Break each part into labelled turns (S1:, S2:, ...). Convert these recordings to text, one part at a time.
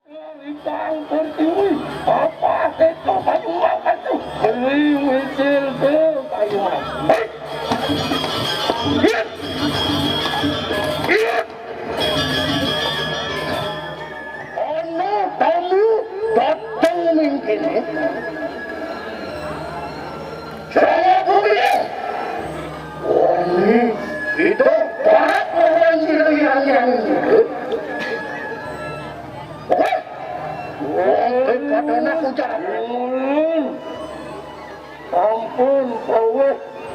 S1: Itang pertiwi, apa itu kayu makan tuh? Beli wicil tuh kayu makan. Hit, hit. Ono tamu datang mungkin. Saya punya. Ini itu para orang yang kadana ujar ampun kowe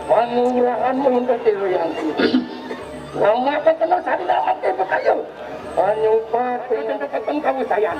S1: panurahan untuk yang lama ketemu sari lama ke kayu panyupat itu ketemu kamu sayang